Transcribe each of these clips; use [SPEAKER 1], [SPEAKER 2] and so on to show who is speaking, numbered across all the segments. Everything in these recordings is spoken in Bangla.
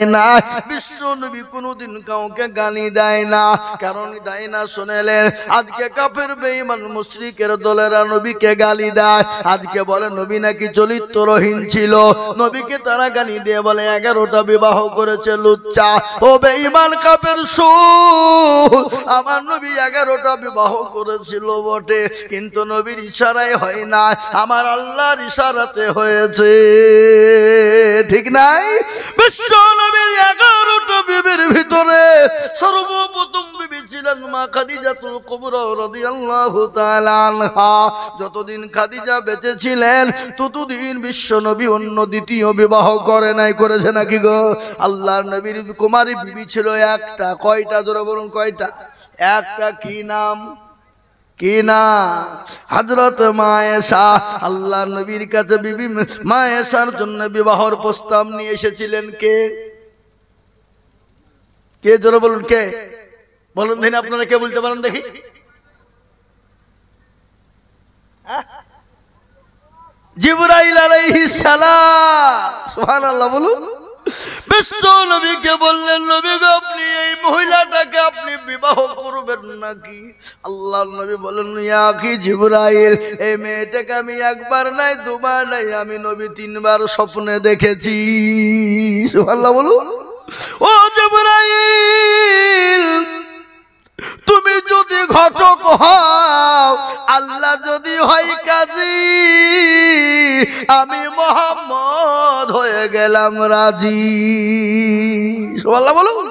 [SPEAKER 1] না। বিশ্ব নবী কোনদিন কাউকে গালি দেয় না, কারণ দেয় না শুনেলেন আজকে কাফের বেঈমান মুশরিকের দলেরা নবীকে গালি দেয়। আজকে বলে নবী নাকি চরিত্রহীন ছিল, নবীকে তারা গালি দিয়ে বলে 11টা বিবাহ করেছে লুচ্চা। ও বেঈমান কাফের সুর, আমার নবী 11টা বিবাহ করেছিল বটে, কিন্তু নবীর ইশারায় হয় না, আমার আল্লাহর ইশারাতে হয়েছে। ঠিক নাই? বিশ্ব নবীর 11টা বিবির ভিতরে সর্বপ্রথম বিবি ছিলেন মা খাদিজাতুল কুবরা রাদিয়াল্লাহু তাআলা আনহা। যতদিন খাদিজা বেঁচে ছিলেন ততদিন বিশ্ব নবী অন্য দ্বিতীয় বিবাহ করে নাই। করেছে নাকি গো? আল্লাহর নবীর কুমারী বিবি ছিল একটা। কয়টা? জোরে বলুন কয়টা? একটা। কি নাম? কি না? হযরত মা আয়েশা। আল্লাহ নবীর কাছে বিবি মা আয়েশার জন্য বিবাহর প্রস্তাব নিয়ে এসেছিলেন কে? কে? জোরে বলুন কে? বলুন দিন, আপনারা কে বলতে পারেন দেখি? জিবরাইল আলাইহিস সালাম। সুবহানাল্লাহ বলুন। বিশ্ব নবীকে বললেন, নবী গো আপনি এই মহিলাটাকে আপনি বিবাহ করবেন নাকি? আল্লাহর নবী বলেন, ইয়া আখি জিবরাইল, এই মেয়েটাকে আমি একবার নাই দুবার নাই, আমি নবী 3 বার স্বপ্নে দেখেছি। সুবহানাল্লাহ বলুন। ও জিবরাইল, তুমি যদি ঘটক হও, আল্লাহ যদি হয় কাজী, আমি মুহাম্মদ হয়ে গেলাম রাজি। সুবহানাল্লাহ বলুন।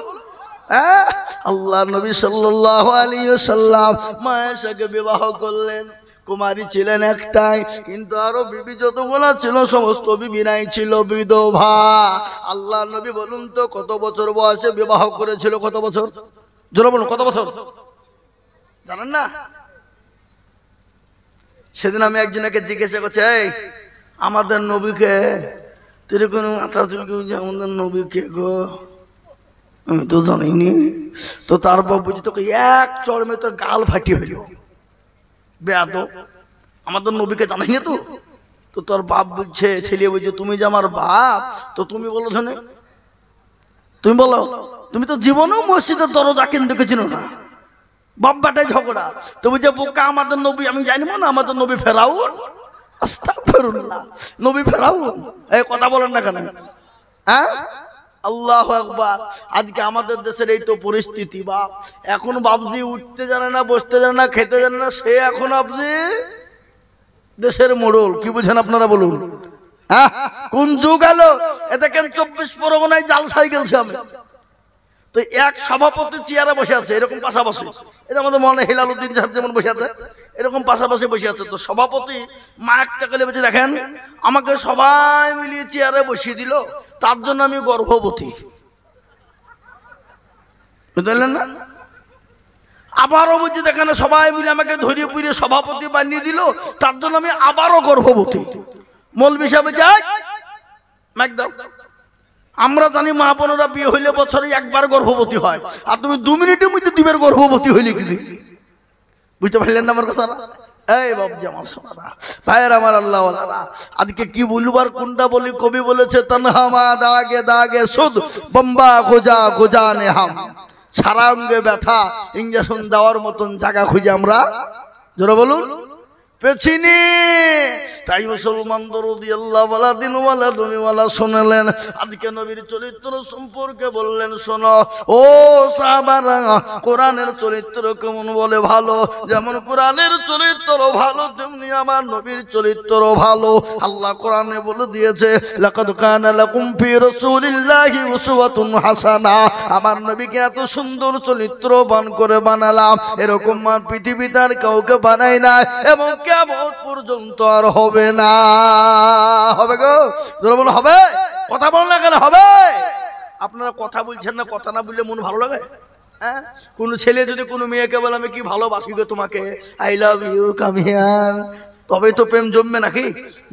[SPEAKER 1] আল্লাহ নবী সাল্লাল্লাহু আলাইহি ওয়াসাল্লাম মা আয়েশাকে বিবাহ করলেন। কুমারী ছিলেন একটাই, কিন্তু আরো বিবি যতগুলো ছিল সমস্ত বিবিরাই ছিল বিধবা। আল্লাহ নবী বলুন তো কত বছর বয়সে বিবাহ করেছিল? কত বছর? জোরে বলুন, কত বছর? জানেন না? সেদিন আমি একজনকে জিজ্ঞাসা করছি, এই আমাদের নবীকে তুই কোনো মাথা চুলকে আমাদের নবীকে গো? আমি তো জানিনি। তো তারপর বুঝি তোকে এক চড়মে তোর গাল ফাটিয়ে ফেলব। বেয়াদব, আমাদের নবীকে জানাইনি তো? তো তোর বাপ বুঝছে, ছেলে বুঝছে তুমি যে আমার বাপ, তো তুমি বলো ধনে, তুমি বলো, তুমি তো জীবনেও মসজিদের দরজা কেন্দ্র দেখেছিল না, বাপ বাটাই ঝগড়া। তো বুঝে বোকা, আমাদের নবী আমি জানি না, আমাদের নবী ফেরাউন। আস্তাগফিরুল্লাহ, নবী ফেরাউন। এই কথা বলেন না কেন? হ্যাঁ, আল্লাহু আকবার। আজকে আমাদের দেশের এই তো পরিস্থিতি। বাপ এখন বাবজি উঠতে জানে না, বসতে জানে না, খেতে জানে না, সে এখন আপনি দেশের মোড়ল। কি বুঝেন আপনারা বলুন? হ্যাঁ, কোন যুগ এলো? এতে কেন 24 পরগনায় জাল সাইকেলছে আমি। তো এক সভাপতি চেয়ারে বসে আছে, এরকম পাশাপাশি, এটা আমাদের মনে হেলালুদ্দিন সাহেব যেমন বসে আছে, এরকম পাশাপাশি বসে আছে। তো সভাপতি মা একটা গেলে বলছে, দেখেন আমাকে সবাই মিলিয়ে চেয়ারে বসিয়ে দিল, তার জন্য আমি গর্ভবতী। বুঝলেন না? আবারও বলছি, দেখেন সবাই মিলে আমাকে ধরিয়ে পুড়িয়ে সভাপতি বানিয়ে দিল, তার জন্য আমি আবারও গর্ভবতী। মৌলভী সাহেব বলছে, মাইক দাও। আমরা জানি মা বোনেরা বিয়ে হইলে বছরে একবার গর্ভবতী হয়, আর তুমি 2 মিনিটের মধ্যে 2 বার গর্ভবতী হইলে কি? বুঝতে পারলেন না আমার কথা? এই বাবজি আমার সোনারা, ভাইয়ের আমার, আল্লাহ ওয়ালারা, আজকে কি বলবো আর কোনটা বলি? কবি বলেছে, তনহামা দাগে দাগে সুদ বম্বা গোজা গোজা নে হাম। সারা অঙ্গে ব্যথা, ইঞ্জেকশন দেওয়ার মতন জায়গা খুঁজে আমরা, জোরে বলুন, পেছিনি। তাই মুসলমান দরদি আল্লাহ ওয়ালা দিন ওয়ালা দুনি ওয়ালা শুনলেন, আজকে নবীর চরিত্র সম্পর্কে বললেন, শোনো ও সাহাবারা, কোরআনের চরিত্র কেমন বলে ভালো, যেমন কোরআনের চরিত্র ভালো তেমনি আমার নবীর চরিত্র ভালো। আল্লাহ কোরআনে বলে দিয়েছে, লাকাদ কানা লাকুম ফি রাসূলিল্লাহি উসওয়াতুন হাসানা। আমার নবীকে এত সুন্দর চরিত্রবান করে বানালাম, এরকম মান পৃথিবীতে আর কাউকে বানাই না, এবং কিয়ামত পর্যন্ত আর হবে না। হবে গো? জোরে বলো হবে। কথা বল না কেন? হবে। আপনারা কথা বলছেন না, কথা না বললে মন ভালো লাগে? হ্যাঁ, কোন ছেলে যদি কোনো মেয়েকে বলে আমি কি ভালোবাসি গো তোমাকে, I love you come here, তবেই তো প্রেম জমবে নাকি?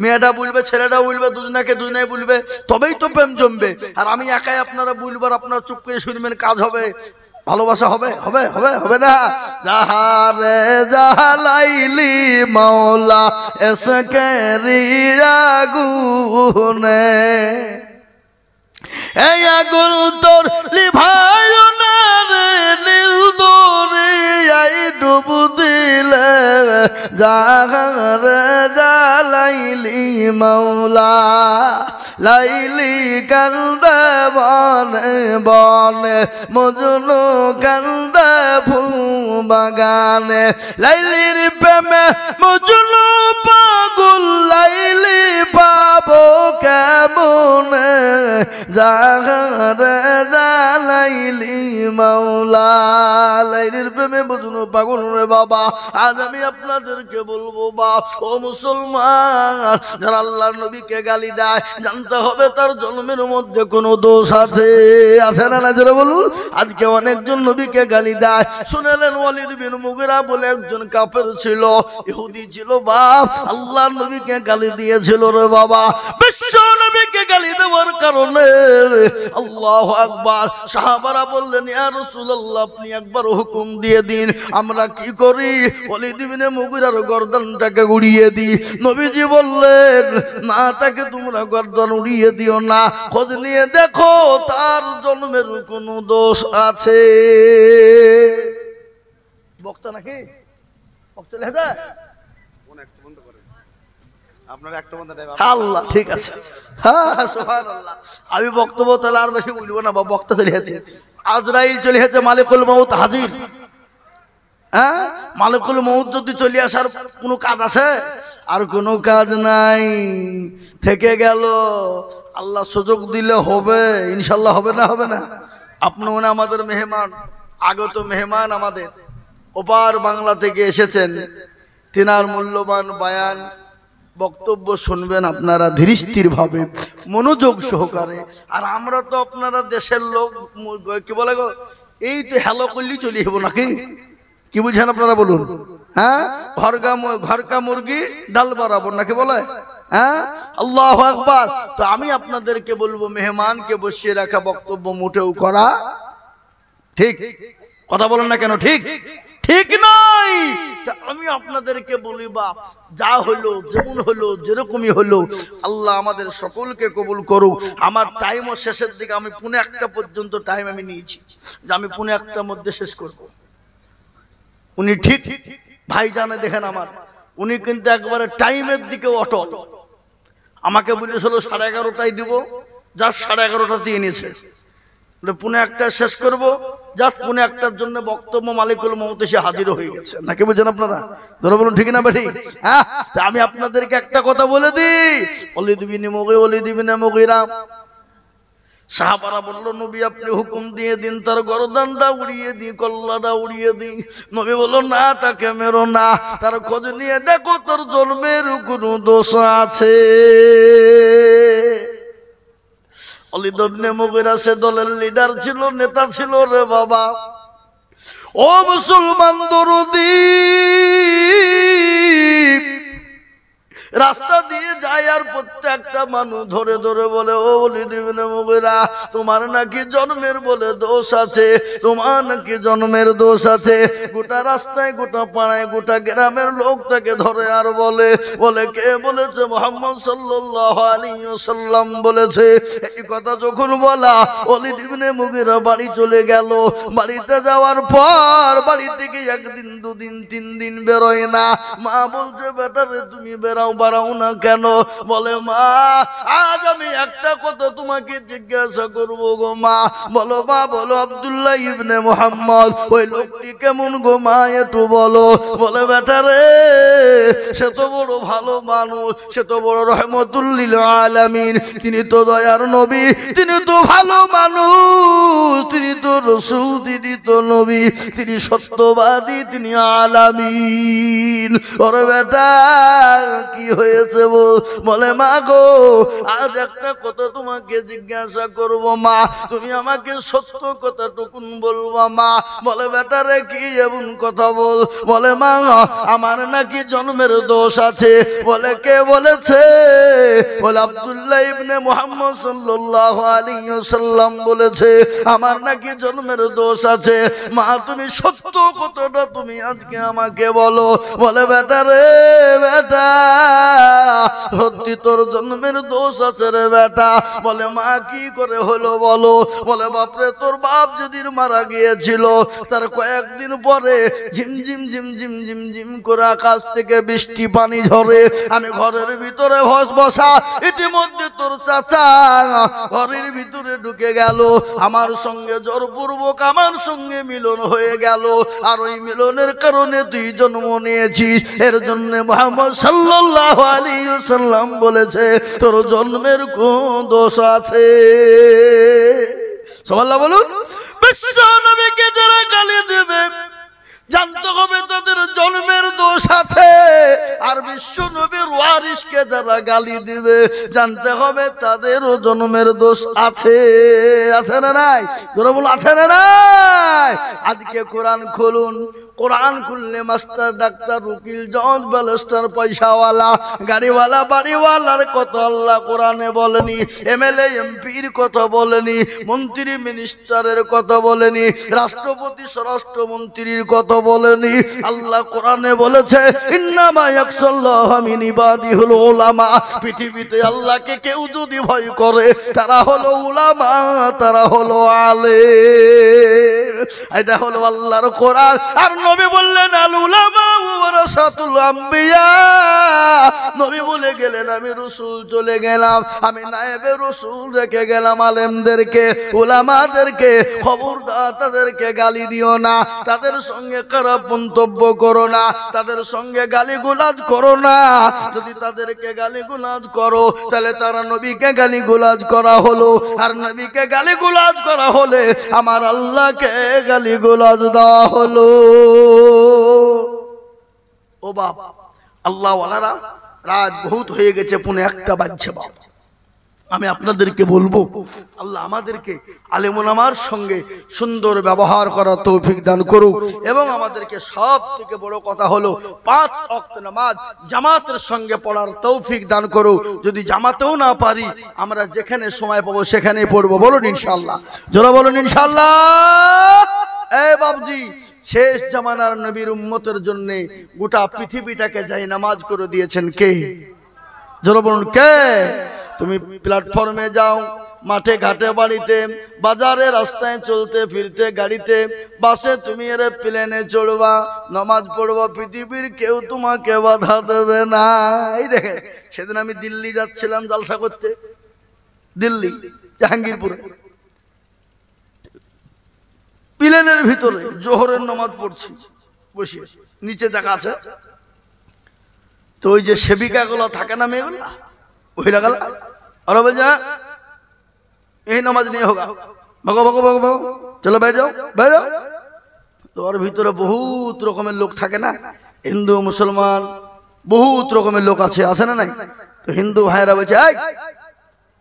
[SPEAKER 1] মেয়েটা বলবে, ছেলেটা বলবে, দুজনাকে দুজনাই বলবে, তবেই তো প্রেম জমবে। আর আমি একাই আপনারা বলবার, আপনারা চুপ করে শুনবেন, কাজ হবে? ভালোবাসা হবে? হবে? হবে? হবে না। যাহারে জালাইলি মাওলা এসকেরি আগুনে, এই আগুন তোর লিভায় না রে নীল দরিয়ায় ডুব দিলে জাহারে জালাইলি মাওলা লাইলি কান্দে বনে বনে মজনু কান্দে ফুল বাগানে লাইলির প্রেমে মজনু পাগল লাইলি পাবো কেমনে জাহারে জালাইলি মাওলা লাইলির প্রেমে মজনু পাগল রে বাবা। আজ আমি আপনাদেরকে বলবো বাপ ও মুসলমান, যারা আল্লাহর নবীকে গালি দেয় জানতে হবে তার জন্মের মধ্যে কোনো দোষ আছে না না? যারা বলুন আজকে অনেকজন নবীকে গালি দেয়। শুনেলেন ওয়ালিদ বিন মুগিরা বলে একজন কাফের ছিল, ইহুদি ছিল বাপ, আল্লাহর নবীকে গালি দিয়েছিল রে বাবা। বিশ্ব নবীকে গালি দেওয়ার কারণে আল্লাহু আকবার সাহাবারা বললেন ইয়া রাসূলুল্লাহ আপনি একবার হুকুম দিয়ে দিন আমরা কি করি ওয়ালিদ বিন মুগিরার গর্দনটাকে উড়িয়ে দিই। নবীজি বললেন না, তাকে তোমরা গর্দন উড়িয়ে দিও না, খোঁজ নিয়ে দেখো তার জন্মের কোনো দোষ আছে। বক্তা নাকি বক্তা লেখা আল্লাহ ঠিক আছে, হ্যাঁ সুবহানাল্লাহ। আমি বক্তব্য তাহলে আর বেশি বলবো না, বক্তা চলে গেছে, আজরাইল চলে গেছে, মালিকুল মউত হাজির। হ্যাঁ মালিকুল মউত যদি চলে আসার কোনো কাজ আছে? আর কোনো কাজ নাই, থেকে গেল। আল্লাহ সুযোগ দিলে হবে, ইনশাল্লাহ হবে না? হবে না? আপনি মনে আমাদের মেহমান, আগত মেহমান আমাদের ওপার বাংলা থেকে এসেছেন, তিনার মূল্যবান বায়ান বক্তব্য শুনবেন আপনারা ধীরস্থির ভাবে মনোযোগ সহকারে। আর আমরা তো আপনারা দেশের লোক, কি বলে গো, এই তো হ্যালো করলেই চলে যাবো নাকি? কি বুঝেন আপনারা বলুন? হ্যাঁ ঘরকা মুরগি ডাল বরাবর নাকি বলে? হ্যাঁ আল্লাহু আকবার। তো আমি আপনাদেরকে বলবো মেহমানকে বসিয়ে রাখা বক্তব্য মোটেও করা ঠিক, কথা বলেন না কেন? ঠিক ঠিক নয়। আমি আপনাদেরকে বলি বাপ, যা হলো যেমন হলো যেরকমই হলো আল্লাহ আমাদের সকলকে কবুল করুক। আমার টাইমও শেষের দিকে, আমি 1:45 পর্যন্ত টাইম আমি নিয়েছি যে আমি 1:45 মধ্যে শেষ করব। উনি ঠিক ভাই জানে, দেখেন আমার উনি কিন্তু একবারে টাইমের দিকে অটল। আমাকে বলেছিল 11:30টায় দিব, যা 11:30টাতে এনেছে, 1:45 শেষ করব, যা 1:45টার জন্য বক্তব্য মালিকুল মউত এসে হাজির হয়ে গেছে। নাকি বুঝেন আপনারা? ধরে বলুন ঠিক না বেঠিক? হ্যাঁ আমি আপনাদেরকে একটা কথা বলে দিই, ওয়ালিদ বিন মুগিরা সাহাবারা বলল নবী আপনি হুকুম দিয়ে দিন তার গর্দানটা উড়িয়ে দিই, কল্লাটা উড়িয়ে দিই। নবী বলল না, তাকে মেরো না, তার খোঁজ নিয়ে দেখো তোর জন্মের কোনো দোষ আছে। ওয়ালিদ ইবনে মুগিরা সে দলের লিডার ছিল, নেতা ছিল রে বাবা। ও মুসলমান দরদি, রাস্তা দিয়ে যায় আর প্রত্যেকটা মানুষ ধরে ধরে বলে ও ওয়ালিদ ইবনে মুগিরা তোমার নাকি জন্মের বলে দোষ আছে, তোমার নাকি জন্মের দোষ আছে। গোটা রাস্তায়, গোটা পাড়ায়, গোটা গ্রামের লোক তাকে ধরে আর বলে কে বলেছে? মুহাম্মদ সাল্লাল্লাহু আলাইহি ওয়াসাল্লাম বলেছে। এই কথা যখন বলা ওয়ালিদ ইবনে মুগিরা বাড়ি চলে গেল। বাড়িতে যাওয়ার পর বাড়ি থেকে 1 দিন 2 দিন 3 দিন বেরোয় না। মা বলছে বেটা রে তুমি বাড়াও না কেন? বলে মা আজ আমি একটা কথা তোমাকে জিজ্ঞাসা করবো গো মা। বলো মা, বলো আব্দুল্লাহ ইবনে মুহাম্মদ ওই লোকটি কেমন গো মা একটু বলো। বলে বেটা রে সে তো বড় ভালো মানুষ, সে তো বড় রহমতুল লিল আলামিন, তিনি তো দয়ার নবী, তিনি তো ভালো মানুষ, তিনি তো রাসূল, তিনি তো নবী, তিনি সত্যবাদী, তিনি আলামিন। ওরে বেটা কি হয়েছে? বলে মা গো আজ একটা কথা তোমাকে জিজ্ঞাসা করব মা, তুমি আমাকে সত্য কথাটুকুন বলবা মা। বলে বেটা রে কি এমন কথা বল? বলে মা আমার নাকি জন্মের দোষ আছে। বলে কে বলেছে? বলে আব্দুল্লাহ ইবনে মুহাম্মদ সাল্লাল্লাহু আলাইহি ওয়াসাল্লাম বলেছে আমার নাকি জন্মের দোষ আছে। মা তুমি সত্য কতটা তুমি আজকে আমাকে বলো। বলে বেটা রে বেটা, সত্যি তোর জন্মের দোষ আছে রে বেটা। বলে মা কি করে হলো বলো। বলে বাপরে তোর বাপ যেদিন মারা গিয়েছিল তার কয়েকদিন পরে ঝিমঝিম ঝিমঝিম ঝিমঝিম করে আকাশ থেকে বৃষ্টি পানি ঝরে। আমি ঘরের ভিতরে বসা, ইতিমধ্যে তোর চাচা ঘরের ভিতরে ঢুকে গেল। আমার সঙ্গে জোরপূর্বক আমার সঙ্গে মিলন হয়ে গেল। আর ওই মিলনের কারণে তুই জন্ম নিয়েছিস। এর জন্য মুহাম্মদ সাল্লাল্লাহু আলাইহি ওয়াসাল্লাম বলেছে তোর জন্মের কোন দোষ আছে? সুবহানাল্লাহ বলুন। বিশ্ব নবীকে যারা গালি দেবে জানতে হবে তাদের জন্মের দোষ আছে। আর বিশ্ব নবীর ওয়ারিসকে যারা গালি দিবে জানতে হবে তাদেরও জন্মের দোষ আছে। আছে না নাই? তোরা বল আছে না নাই? আজকে কোরআন খুলুন, কোরআন খুললে মাস্টার ডাক্তার উকিল জজ ব্যারিস্টার পয়সাওয়ালা গাড়িওয়ালা বাড়িওয়ালার কথা আল্লাহ কোরআনে বলেনি। এমএলএ এমপির কথা বলেনি, মন্ত্রী মিনিস্টারের কথা বলেনি, রাষ্ট্রপতি স্বরাষ্ট্রমন্ত্রীর কথা বলেনি। আল্লাহ কোরআনে বলেছে ইন্নামা ইয়াখশাল্লাহা মিন ইবাদিহিল উলামা। পৃথিবীতে আল্লাহকে কেউ যদি ভয় করে তারা হলো উলামা, তারা হলো আলেম। এটা হলো আল্লাহর কোরআন। আর নবী বললেন আল উলামা ওয়ারাসাতুল আম্বিয়া। নবী বলে গেলেন আমি রাসূল চলে গেলাম, আমি নায়েবে রাসূল রেখে গেলাম আলেমদেরকে, উলামাদেরকে। খবরদার তাদেরকে গালি দিও না, তাদের সঙ্গে খারাপ মন্তব্য করো না, তাদের সঙ্গে গালিগুলাজ করো না। যদি তাদেরকে গালিগুলাজ করো তাহলে তারা নবীকে গালিগুলাজ করা হলো। আর নবীকে গালিগুলাজ করা হলে আমার আল্লাহকে গালিগুলাজ দেওয়া হলো। ও বাপ, আল্লাহ ওয়ালারা রাত বহুত হয়ে গেছে, পুনে একটা বাজছে বাপ। আমি আপনাদেরকে বলবো আল্লাহ আমাদেরকে আলেম ওলামার সঙ্গে সুন্দর ব্যবহার করার তৌফিক দান করুক। এবং আমাদেরকে সব থেকে বড় কথা হলো 5 ওয়াক্ত নামাজ জামাতের সঙ্গে পড়ার তৌফিক দান করুক। যদি জামাতেও না পারি আমরা যেখানে সময় পাবো সেখানেই পড়বো। বলুন ইনশাআল্লাহ, জোরে বলুন ইনশাআল্লাহ। এই বাবজি, শেষ জামানার নবীর উম্মতের জন্য গোটা পৃথিবীটাকে যাই নামাজ করে দিয়েছেন কে? জোরে বলুন কে? তুমি প্ল্যাটফর্মে যাও, মাঠে ঘাটে বাড়িতে, বাজারে রাস্তায় চলতে ফিরতে, গাড়িতে বাসে, তুমি এর প্লেনে চড়বা, নামাজ পড়বা, পৃথিবীর কেউ তোমাকে বাধা দেবে না। এই দেখেন সেদিন আমি দিল্লি যাচ্ছিলাম জালসা করতে, দিল্লি জাহাঙ্গীরপুরে। প্লেনের ভিতরে জোহরের নামাজ পড়ছি বসে, নিচে জায়গা আছে তো ওই যে সেবিকা গুলো থাকে না মেয়েগুলা, ওই লাগাল আর বলছে এই নামাজ নিয়ে হোগা, ভাগো ভাগো ভাগো ভাগো, চলো বাইরে যাও বাইরে যাও। তো ওর ভিতরে বহুত রকমের লোক থাকে না, হিন্দু মুসলমান বহুত রকমের লোক আছে, আছে না নাই? তো হিন্দু ভাইরা বলছে এই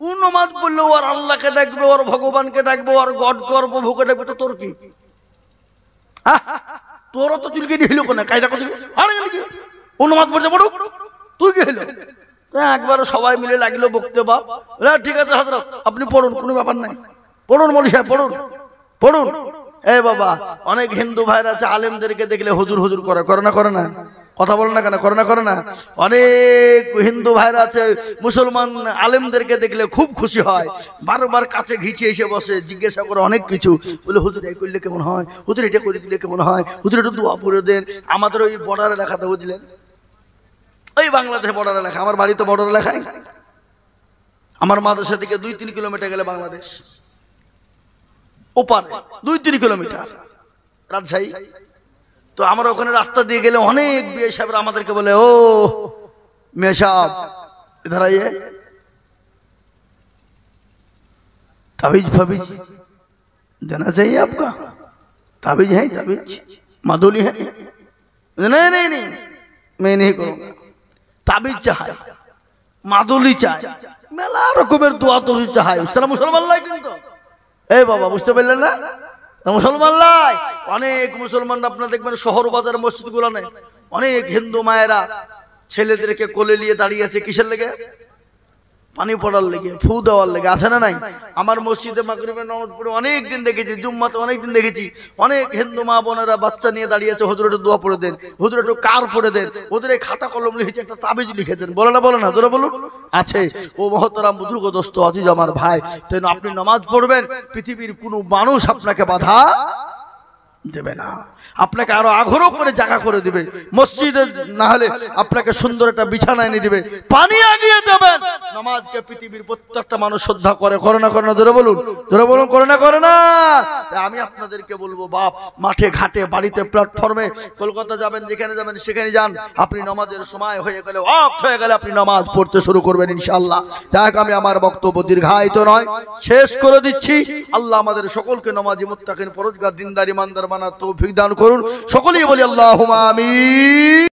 [SPEAKER 1] ও নামাজ পড়লে ওর আল্লাহকে ডাকবে, ওর ভগবানকে ডাকবে, ওর গড করবো ভোগে ডাকবে, তো তোর কি? তোরও তো চুলকে নিয়ে হইলো কোনে কায়দা করছিস? ও নামাজ পড়ছে পড়ুক, তুই কি হইলো? একবার সবাই মিলে লাগলো বকতে, বাপ ঠিক আছে হযরত আপনি পড়ুন, কোনো ব্যাপার নাই, পড়ুন মৌলভী সাহেব পড়ুন পড়ুন। এ বাবা, অনেক হিন্দু ভাইরা আছে আলেমদেরকে দেখলে হুজুর হুজুর করে, করে না? করে না? কথা বলে না কেন? করে না? করে না? অনেক হিন্দু ভাইরা আছে মুসলমান আলেমদেরকে দেখলে খুব খুশি হয়, বারবার কাছে ঘিচে এসে বসে, জিজ্ঞাসা করে অনেক কিছু, বলে হুজুর এই করলে কেমন হয়, হুজুর এটা করে দিলে কেমন হয়, হুজুর একটু দোয়া করে দেন। আমাদের ওই বর্ডার এলাকাতে বুঝলেন, ওই বাংলাদেশ বর্ডার এলাকা, আমার বাড়ি তো বর্ডার এলাকায়, আমার মাদ্রাসা থেকে 2-3 কিলোমিটার গেলে বাংলাদেশ, ওপারে 2-3 কিলোমিটার রাজশাহী। তো আমরা ওখানে রাস্তা দিয়ে গেলে অনেক বিয়ে সাহেবরা আমাদেরকে বলে ও মেয়ে সাহেব इधर आइए, ताबीज फबीज देना चाहिए आपका, ताबीज है, ताबीज मादुली है? नहीं नहीं नहीं, मैं नहीं करूंगा, ताबीज चाहे, मादुली चाहे, मेला रकमेर दोয়া তরি চাই। সারা মুসলমান লাই কিন্তু, এই বাবা বুঝতে পারলেন না? মুসলমান লাই অনেক মুসলমান আপনারা দেখবেন শহর বাজার মসজিদগুলো নেই, অনেক হিন্দু মায়েরা ছেলেদেরকে কোলে নিয়ে দাঁড়িয়ে আছে, কিসের লেগে? পানি পড়ার লেগে, ফু দেওয়ার লেগে, আছে না নাই? আমার মসজিদে মাগরিবের নামাজ পড়ে অনেক দিন দেখেছি, জুম্মাতে অনেক দিন দেখেছি, অনেক হিন্দু মা বোনেরা বাচ্চা নিয়ে দাঁড়িয়েছে, হুজুর একটু দোয়া পড়ে দেন, হুজুর একটু কার পড়ে দেন, ওদের এই খাতা কলম লিখেছে, একটা তাবিজ লিখে দেন। বলে না ধরে বলুন। আছে। ও মহতরাম বুজুর্গ দোস্ত আজিজ আমার ভাই, তেন আপনি নামাজ পড়বেন, পৃথিবীর কোনো মানুষ আপনাকে বাধা দেবে না, আপনাকে আরো আগ্রহ করে জায়গা করে দিবে। মসজিদে না হলে আপনাকে সুন্দর একটা বিছানা এনে দিবে, পানি আগিয়ে দেবেন। নামাজকে পৃথিবীর প্রত্যেকটা মানুষ শ্রদ্ধা করে, করে না ধরে বলুন, করে না। আমি আপনাদেরকে বলবো, বাপ, মাঠে ঘাটে বাড়িতে প্ল্যাটফর্মে, কলকাতা যাবেন, যেখানে যাবেন সেখানে যান, আপনি নামাজের সময় হয়ে গেলে, ওয়াক্ত হয়ে গেলে আপনি নামাজ পড়তে শুরু করবেন ইনশাআল্লাহ। দেখ, আমি আমার বক্তব্য দীর্ঘায়িত নয়, শেষ করে দিচ্ছি। আল্লাহ আমাদের সকলকে নামাজি মুত্তাকিন পরহেজগার দিনদার ইমানদার বানার তৌফিক দান করুন। সকলেই বলি আল্লাহুম্মা আমিন।